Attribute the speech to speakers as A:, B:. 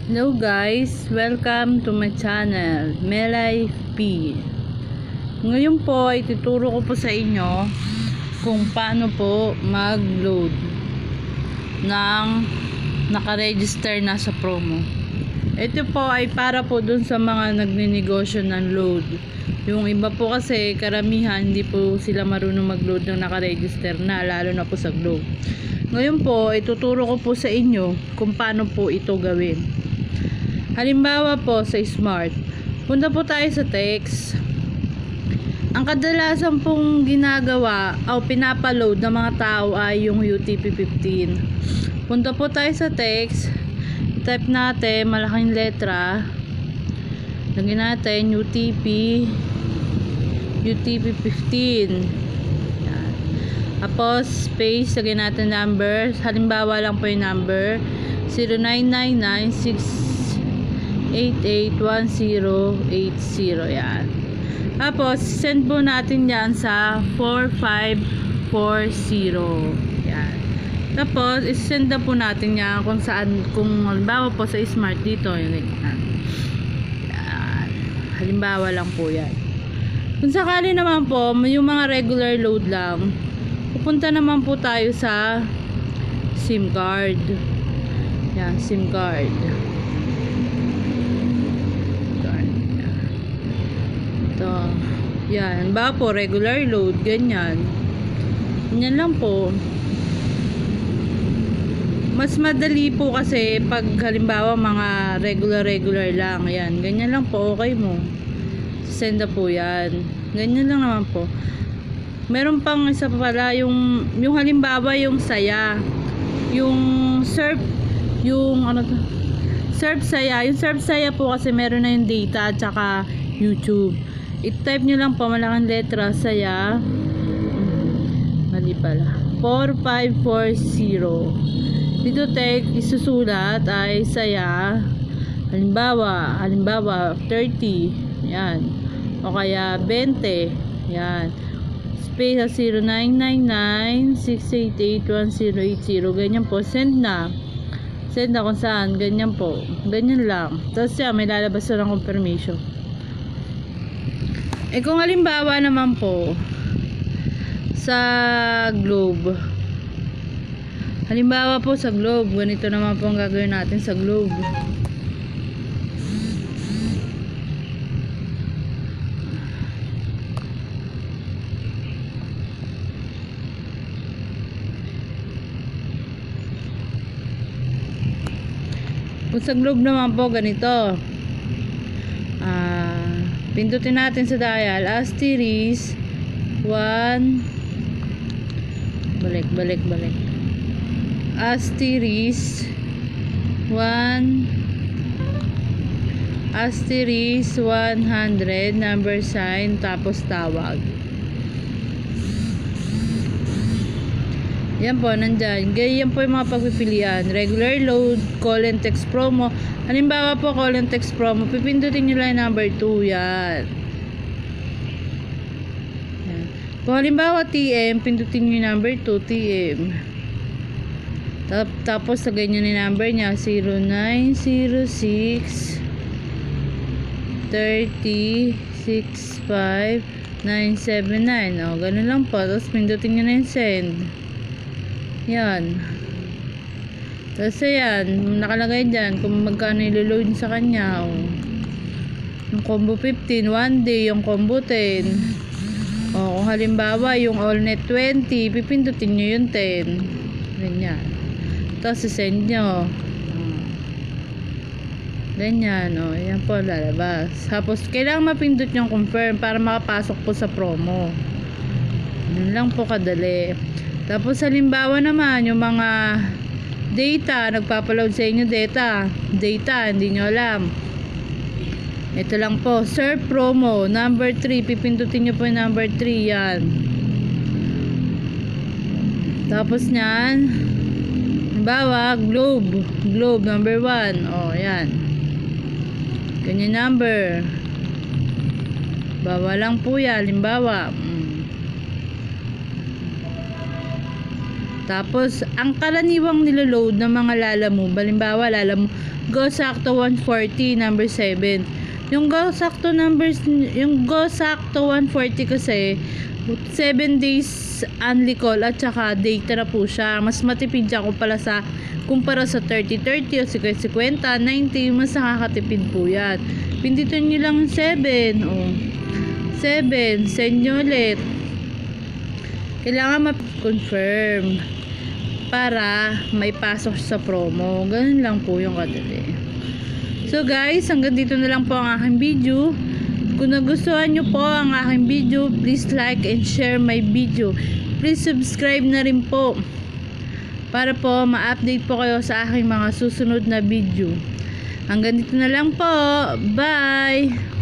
A: Hello guys, welcome to my channel, Melay P. Ngayon po ay tuturo ko po sa inyo kung paano po mag-load ng naka-register na sa promo. Ito po ay para po dun sa mga nagninegosyo ng load. Yung iba po kasi karamihan hindi po sila marunong mag-load ng naka-register na, lalo na po sa Globe. Ngayon po, ituturo ko po sa inyo kung paano po ito gawin. Halimbawa po sa Smart, punta po tayo sa text. Ang kadalasan pong ginagawa o pinapaload ng mga tao ay yung UTP-15. Punta po tayo sa text, type natin malaking letra, lagyan natin UTP-15. Tapos space, lagyan natin number. Halimbawa lang po yung number 0996881080. Yan. Tapos send po natin yan sa 4540. Yan. Tapos isend na po natin yan kung saan, kung halimbawa po sa Smart dito yan. Yan. Halimbawa lang po yan. Kung sakali naman po yung mga regular load lang, pupunta naman po tayo sa SIM card. Yan, SIM card. Ito. Yan, ba po regular load, ganyan. Ganyan lang po. Mas madali po kasi pag halimbawa mga regular lang. Yan, ganyan lang po, okay mo. Send na po yan. Ganyan lang naman po. Meron pang isa pa pala, yung halimbawa yung saya. Yung surf, yung ano to? Surf saya. Yung surf saya po kasi meron na yung data at saka YouTube. I-type nyo lang po malaking letra saya. Mali pala. 4540. Dito text isusulat ay saya. Halimbawa 30. Yan. O kaya 20. Yan. Space sa 0999688180. Ganyan po. Send na. Send na kung saan. Ganyan po. Ganyan lang. Tapos yan, may lalabas na ng confirmation. Kung halimbawa naman po sa Globe. Halimbawa po sa Globe. Ganito naman po ang gagawin natin sa Globe. Kung sa Globe naman po ganito, pindutin natin sa dial asterisk 1 balik asterisk 100 number sign tapos tawag. Yan po, nandyan. Ganyan po yung mga pagpipilian. Regular load, call and text promo. Halimbawa po, call and text promo. Pipindutin nyo lang number 2. Yan. Yan. Kung halimbawa TM, pindutin nyo number 2, TM. Tapos, lagay nyo yung number niya. 0906 3065979. O, ganun lang po. Tapos, pindutin nyo na yung send. Yan. Tapos yan, nakalagay dyan kung magkano ilo-load sa kanya. Yung combo 15, 1 day, yung combo 10. Kung halimbawa, yung all net 20, pipindutin nyo yung 10. Ganyan. Tapos send nyo. Ganyan, yan po lalabas. Tapos, kailangan mapindot yung confirm para makapasok po sa promo. Yun lang po kadali. Tapos halimbawa naman yung mga data, nagpapaload sa inyo data, hindi nyo alam. Ito lang po, surf promo number 3, pipindutin nyo po yung number 3. Yan. Tapos nyan, halimbawa globe number 1. Yan. Ganyan number. Bawa lang po yan, halimbawa Tapos, ang karaniwang niloload ng mga Lalamove, halimbawa Lalamove Go Sakto 140 number 7. Yung Go Sakto 140 kasi 7 days only call at saka data na po siya. Mas matipid siya kumpara sa 30-30 o 50-50, 90, mas nakakatipid po yan. Pindutin nyo lang 7. 7, send nyo ulit. Kailangan ma-confirm para may pasok sa promo. Ganun lang po yung kadali. So guys, hanggang dito na lang po ang aking video. Kung nagustuhan nyo po ang aking video, please like and share my video. Please subscribe na rin po para po ma-update po kayo sa aking mga susunod na video. Hanggang dito na lang po. Bye!